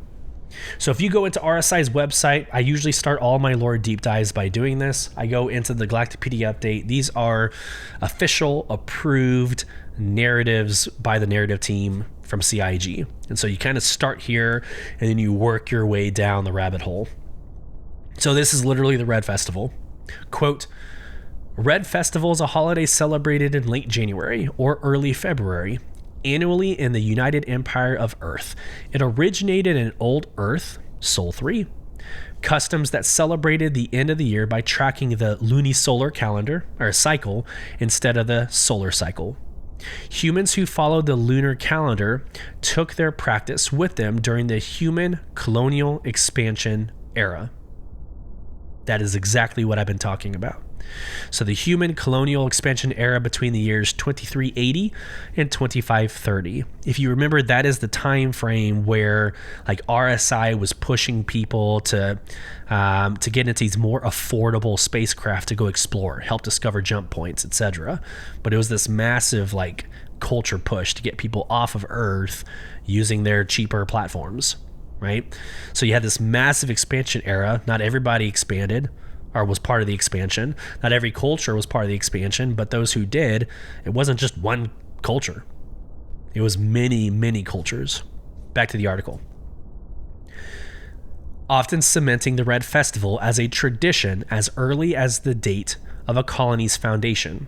So if you go into RSI's website, I usually start all my lore deep dives by doing this. I go into the Galactopedia update. These are official, approved narratives by the narrative team from CIG. And so you kind of start here, and then you work your way down the rabbit hole. So this is literally the Red Festival. Quote, Red Festival is a holiday celebrated in late January or early February, annually in the United Empire of Earth. It originated in Old Earth, Sol 3, customs that celebrated the end of the year by tracking the lunisolar calendar, or cycle, instead of the solar cycle. Humans who followed the lunar calendar took their practice with them during the human colonial expansion era. That is exactly what I've been talking about. So the human colonial expansion era between the years 2380 and 2530. If you remember, that is the time frame where RSI was pushing people to get into these more affordable spacecraft to go explore, help discover jump points, etc. But it was this massive culture push to get people off of Earth using their cheaper platforms. Right? So you had this massive expansion era. Not everybody expanded or was part of the expansion. Not every culture was part of the expansion, but those who did, it wasn't just one culture. It was many cultures. Back to the article. Often cementing the Red Festival as a tradition as early as the date of a colony's foundation.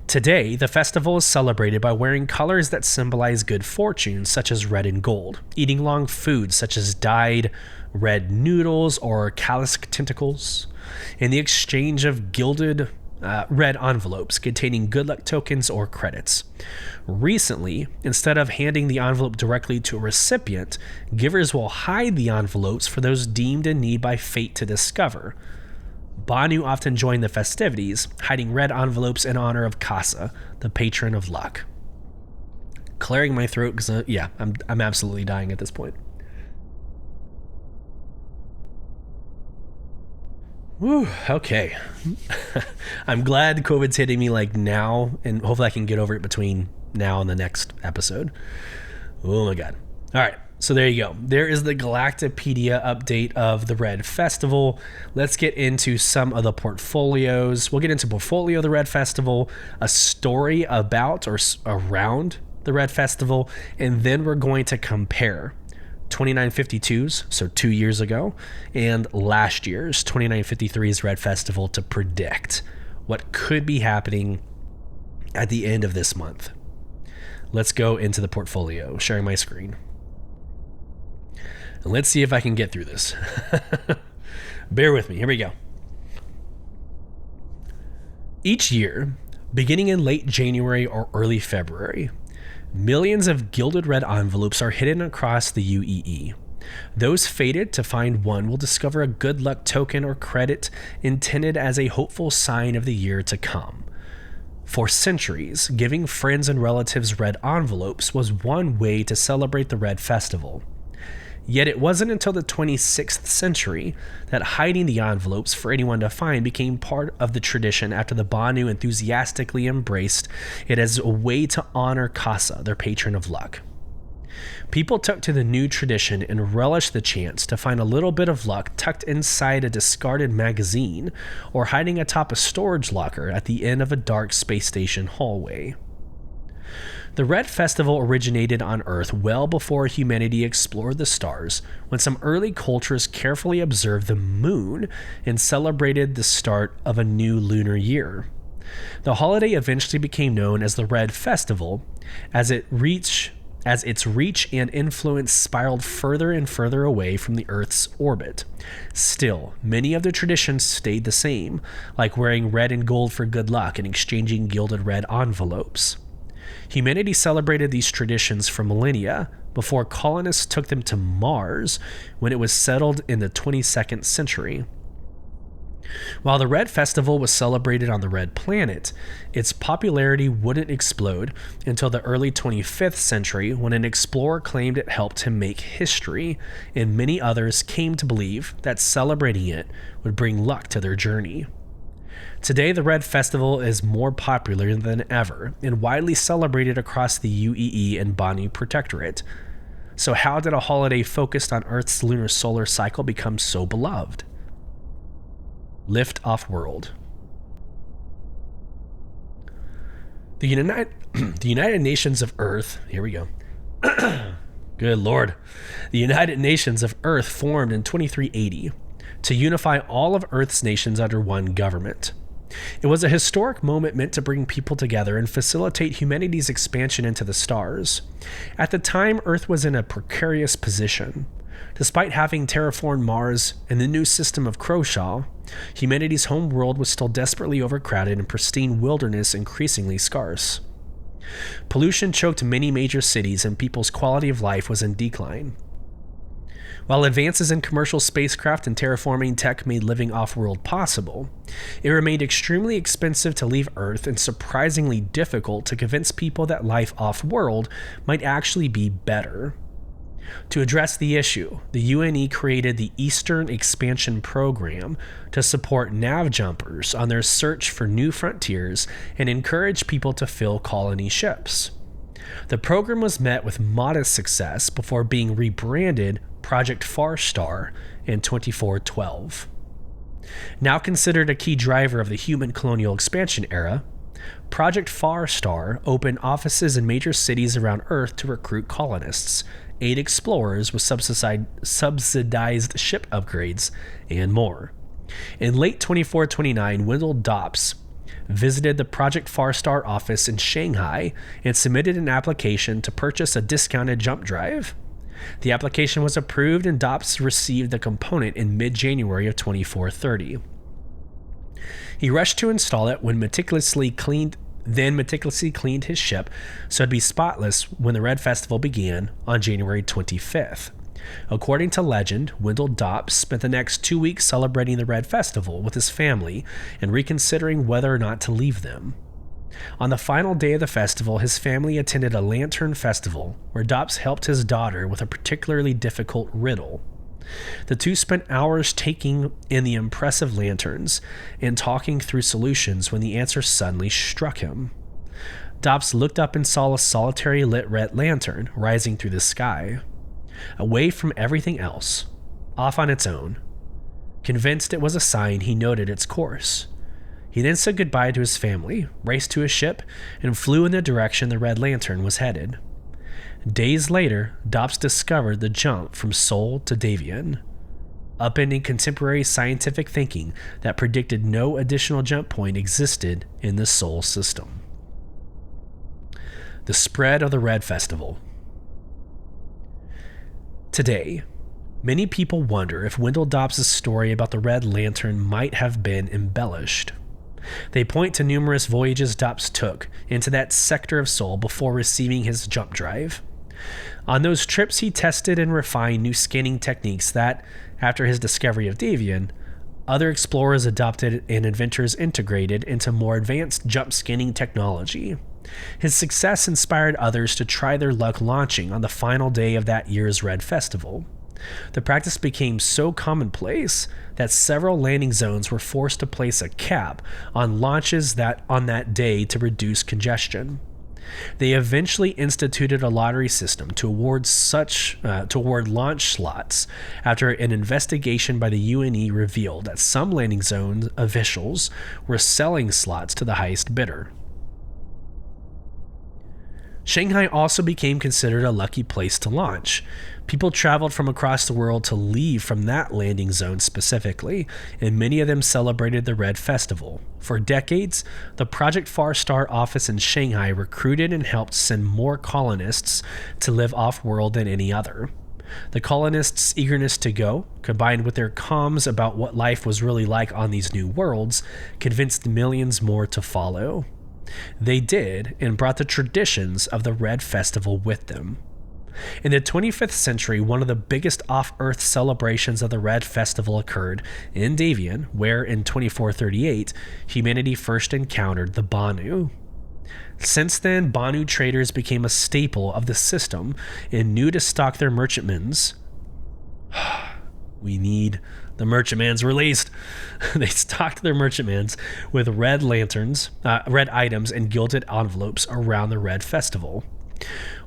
Today, the festival is celebrated by wearing colors that symbolize good fortune, such as red and gold, eating long foods such as dyed red noodles or callisk tentacles, in the exchange of gilded red envelopes containing good luck tokens or credits. Recently, instead of handing the envelope directly to a recipient, givers will hide the envelopes for those deemed in need by fate to discover. Banu often join the festivities, hiding red envelopes in honor of Kasa, the patron of luck. Clearing my throat because, I'm absolutely dying at this point. Whew, okay. I'm glad COVID's hitting me like now, and hopefully I can get over it between now and the next episode. Oh my god. All right. So there you go. There is the Galactopedia update of the Red Festival. Let's get into some of the portfolios. We'll get into portfolio of the Red Festival, a story about or around the Red Festival, and then we're going to compare 2952's, so 2 years ago, and last year's 2953's Red Festival to predict what could be happening at the end of this month. Let's go into the portfolio, sharing my screen. And let's see if I can get through this. Bear with me. Here we go. Each year, beginning in late January or early February, millions of gilded red envelopes are hidden across the UEE. Those fated to find one will discover a good luck token or credit intended as a hopeful sign of the year to come. For centuries, giving friends and relatives red envelopes was one way to celebrate the Red Festival. Yet it wasn't until the 26th century that hiding the envelopes for anyone to find became part of the tradition after the Banu enthusiastically embraced it as a way to honor Kasa, their patron of luck. People took to the new tradition and relished the chance to find a little bit of luck tucked inside a discarded magazine or hiding atop a storage locker at the end of a dark space station hallway. The Red Festival originated on Earth well before humanity explored the stars, when some early cultures carefully observed the moon and celebrated the start of a new lunar year. The holiday eventually became known as the Red Festival, as its reach and influence spiraled further and further away from the Earth's orbit. Still, many of the traditions stayed the same, like wearing red and gold for good luck and exchanging gilded red envelopes. Humanity celebrated these traditions for millennia before colonists took them to Mars when it was settled in the 22nd century. While the Red Festival was celebrated on the Red Planet, its popularity wouldn't explode until the early 25th century when an explorer claimed it helped him make history, and many others came to believe that celebrating it would bring luck to their journey. Today, the Red Festival is more popular than ever and widely celebrated across the UEE and Banu Protectorate. So how did a holiday focused on Earth's lunar solar cycle become so beloved? Lift off-world. The United Nations of Earth, here we go. Good Lord. The United Nations of Earth formed in 2380 to unify all of Earth's nations under one government. It was a historic moment meant to bring people together and facilitate humanity's expansion into the stars. At the time, Earth was in a precarious position. Despite having terraformed Mars and the new system of Croshaw, humanity's home world was still desperately overcrowded and pristine wilderness increasingly scarce. Pollution choked many major cities and people's quality of life was in decline. While advances in commercial spacecraft and terraforming tech made living off-world possible, it remained extremely expensive to leave Earth and surprisingly difficult to convince people that life off-world might actually be better. To address the issue, the UNE created the Eastern Expansion Program to support nav jumpers on their search for new frontiers and encourage people to fill colony ships. The program was met with modest success before being rebranded Project Farstar in 2412. Now considered a key driver of the human colonial expansion era, Project Farstar opened offices in major cities around Earth to recruit colonists, aid explorers with subsidized ship upgrades, and more. In late 2429, Wendell Dops visited the Project Farstar office in Shanghai and submitted an application to purchase a discounted jump drive. The application was approved and Dops received the component in mid-January of 2430. He rushed to install it when meticulously cleaned his ship so it'd be spotless when the Red Festival began on January 25th. According to legend, Wendell Dops spent the next 2 weeks celebrating the Red Festival with his family and reconsidering whether or not to leave them. On the final day of the festival, his family attended a lantern festival where Dops helped his daughter with a particularly difficult riddle. The two spent hours taking in the impressive lanterns and talking through solutions when the answer suddenly struck him. Dops looked up and saw a solitary lit red lantern rising through the sky, away from everything else, off on its own. Convinced it was a sign, he noted its course. He then said goodbye to his family, raced to his ship, and flew in the direction the red lantern was headed. Days later, Dops discovered the jump from Sol to Davian, upending contemporary scientific thinking that predicted no additional jump point existed in the Sol system. The spread of the Red Festival. Today, many people wonder if Wendell Dops' story about the Red Lantern might have been embellished. They point to numerous voyages Dops took into that sector of Sol before receiving his jump drive. On those trips, he tested and refined new scanning techniques that, after his discovery of Davian, other explorers adopted and inventors integrated into more advanced jump scanning technology. His success inspired others to try their luck launching on the final day of that year's Red Festival. The practice became so commonplace that several landing zones were forced to place a cap on launches on that day to reduce congestion. They eventually instituted a lottery system to award launch slots after an investigation by the UNE revealed that some landing zone officials were selling slots to the highest bidder. Shanghai also became considered a lucky place to launch. People traveled from across the world to leave from that landing zone specifically, and many of them celebrated the Red Festival. For decades, the Project Far Star office in Shanghai recruited and helped send more colonists to live off-world than any other. The colonists' eagerness to go, combined with their comms about what life was really like on these new worlds, convinced millions more to follow. They did, and brought the traditions of the Red Festival with them. In the 25th century, one of the biggest off-Earth celebrations of the Red Festival occurred in Davian, where in 2438, humanity first encountered the Banu. Since then, Banu traders became a staple of the system and knew to stock their merchantmans. We need the merchantmans released. They stocked their merchantmans with red lanterns, red items, and gilded envelopes around the Red Festival.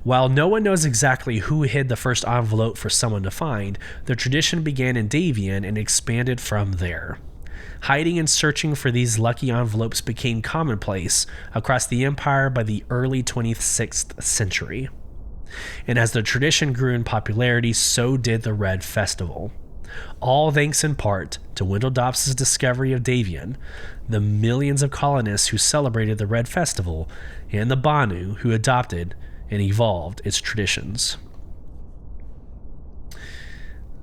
While no one knows exactly who hid the first envelope for someone to find, the tradition began in Davian and expanded from there. Hiding and searching for these lucky envelopes became commonplace across the empire by the early 26th century. And as the tradition grew in popularity, so did the Red Festival. All thanks in part to Wendell Dops' discovery of Davian, the millions of colonists who celebrated the Red Festival, and the Banu who adopted and evolved its traditions.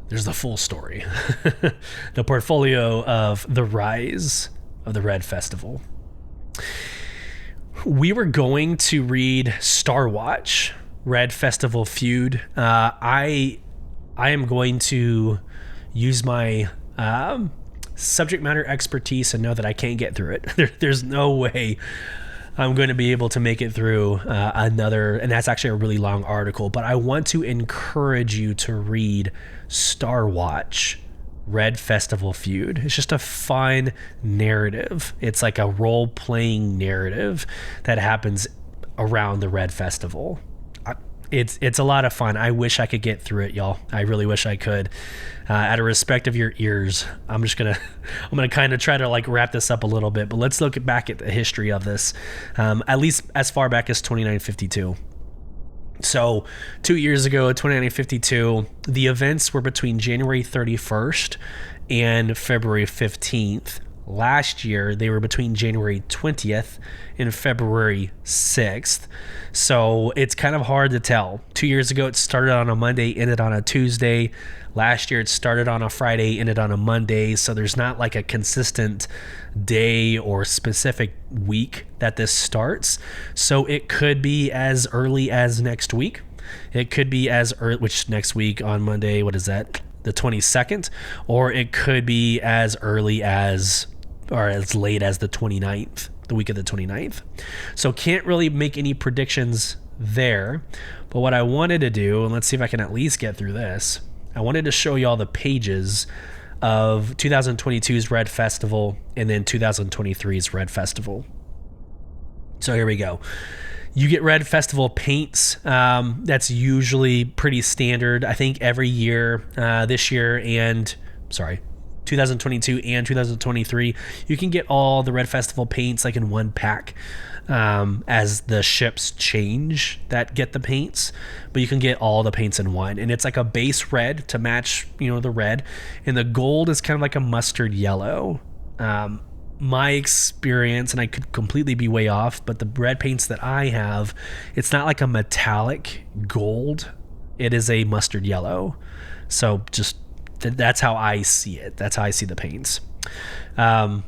There's the full story. The portfolio of the rise of the Red Festival. We were going to read Star Watch, Red Festival Feud. I am going to use my subject matter expertise and know that I can't get through it. There's no way I'm going to be able to make it through another, and that's actually a really long article, but I want to encourage you to read Star Watch, Red Festival Feud. It's just a fun narrative. It's like a role-playing narrative that happens around the Red Festival. It's a lot of fun. I wish I could get through it, y'all. I really wish I could. Out of respect of your ears, I'm gonna kind of try to like wrap this up a little bit. But let's look back at the history of this, at least as far back as 2952. So 2 years ago, 2952, the events were between January 31st and February 15th Last year, they were between January 20th and February 6th. So it's kind of hard to tell. 2 years ago, it started on a Monday, ended on a Tuesday. Last year, it started on a Friday, ended on a Monday. So there's not like a consistent day or specific week that this starts. So it could be as early as next week. It could be as early, which next week on Monday, what is that? The 22nd, or it could be as early as, or as late as the 29th, the week of the 29th. So can't really make any predictions there. But what I wanted to do, and let's see if I can at least get through this, I wanted to show you all the pages of 2022's Red Festival and then 2023's Red Festival. So here we go. You get Red Festival paints. That's usually pretty standard. I think every year, this year and, 2022 and 2023, you can get all the Red Festival paints like in one pack as the ships change that get the paints. But you can get all the paints in one. And it's like a base red to match, the red. And the gold is kind of like a mustard yellow. My experience, and I could completely be way off, but the red paints that I have, it's not like a metallic gold. It is a mustard yellow. So just that's how I see it. That's how I see the paints. And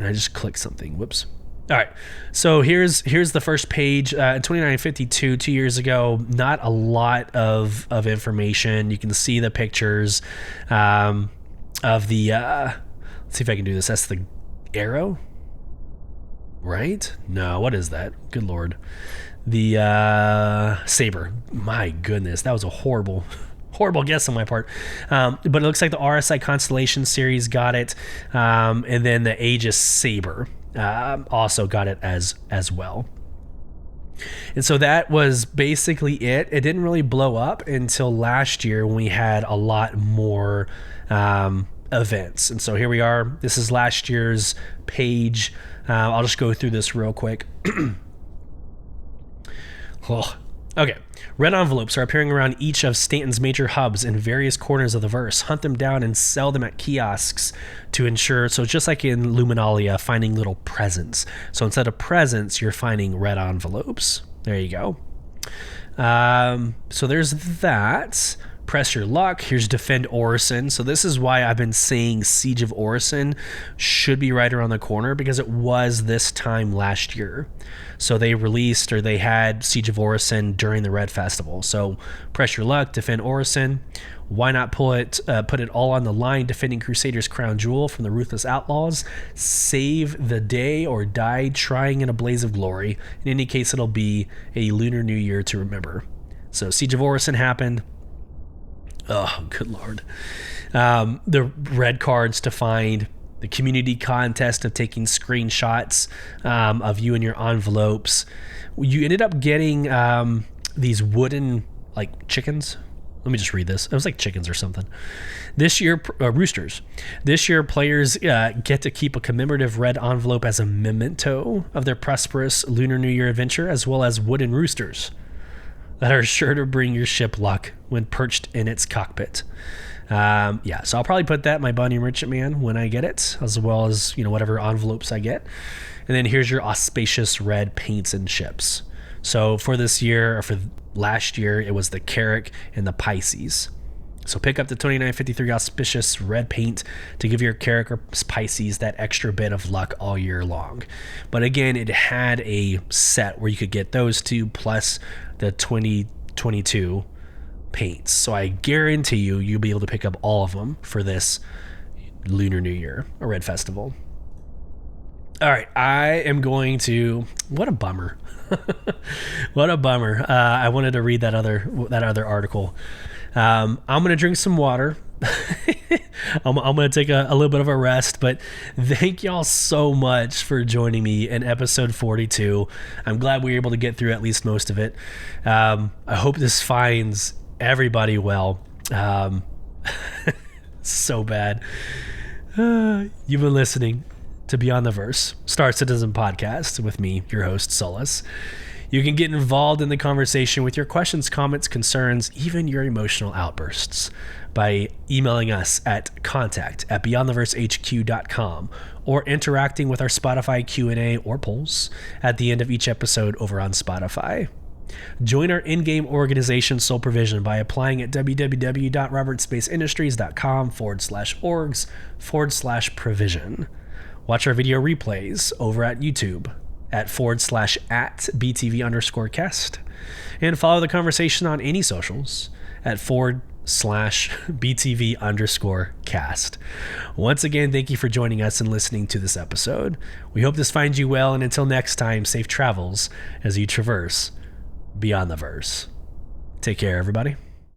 I just clicked something. Whoops. All right. So here's the first page. In 2952, 2 years ago, not a lot of information. You can see the pictures of the. Let's see if I can do this. That's the arrow, right? No, what is that? Good Lord. The saber. My goodness, that was a horrible guess on my part. But it looks like the RSI Constellation series got it, and then the Aegis Saber also got it as well. And so that was basically it. It didn't really blow up until last year when we had a lot more events. And so here we are. This is last year's page. I'll just go through this real quick. Okay. Red envelopes are appearing around each of Stanton's major hubs in various corners of the verse. Hunt them down and sell them at kiosks to ensure. So just like in Luminalia, finding little presents. So instead of presents, you're finding red envelopes. There you go. So there's that. Press your luck. Here's Defend Orison. So this is why I've been saying Siege of Orison should be right around the corner, because it was this time last year. So they released, or they had Siege of Orison during the Red Festival. So press your luck, Defend Orison. Why not put it all on the line, defending Crusader's crown jewel from the ruthless outlaws? Save the day or die trying in a blaze of glory. In any case, it'll be a Lunar New Year to remember. So Siege of Orison happened. Oh, good Lord. The red cards to find, the community contest of taking screenshots of you and your envelopes. You ended up getting these wooden, like, chickens. Let me just read this. It was like chickens or something. This year, roosters. This year, players get to keep a commemorative red envelope as a memento of their prosperous Lunar New Year adventure, as well as wooden roosters that are sure to bring your ship luck when perched in its cockpit. So I'll probably put that in my Bunny Merchantman when I get it, as well as, whatever envelopes I get. And then here's your auspicious red paints and ships. So for this year, or for last year, it was the Carrack and the Pisces. So pick up the 2953 auspicious red paint to give your Carrack or Pisces that extra bit of luck all year long. But again, it had a set where you could get those two plus the 2022 paints. So I guarantee you'll be able to pick up all of them for this Lunar New Year, a Red Festival. All right, I am going to. What a bummer! What a bummer! I wanted to read that other article. I'm gonna drink some water. I'm gonna take a little bit of a rest, but thank y'all so much for joining me in episode 42. I'm glad we were able to get through at least most of it. I hope this finds everybody well. So bad. You've been listening to Beyond the Verse, Star Citizen podcast with me, your host, Sulyce. You can get involved in the conversation with your questions, comments, concerns, even your emotional outbursts by emailing us at contact@beyondtheversehq.com or interacting with our Spotify Q&A or polls at the end of each episode over on Spotify. Join our in-game organization Soul Provision by applying at www.robertspaceindustriescom/orgs/provision. Watch our video replays over at YouTube at /@BTV_cast and follow the conversation on any socials at /BTV_cast. Once again, thank you for joining us and listening to this episode. We hope this finds you well, and until next time, safe travels as you traverse beyond the verse. Take care, everybody.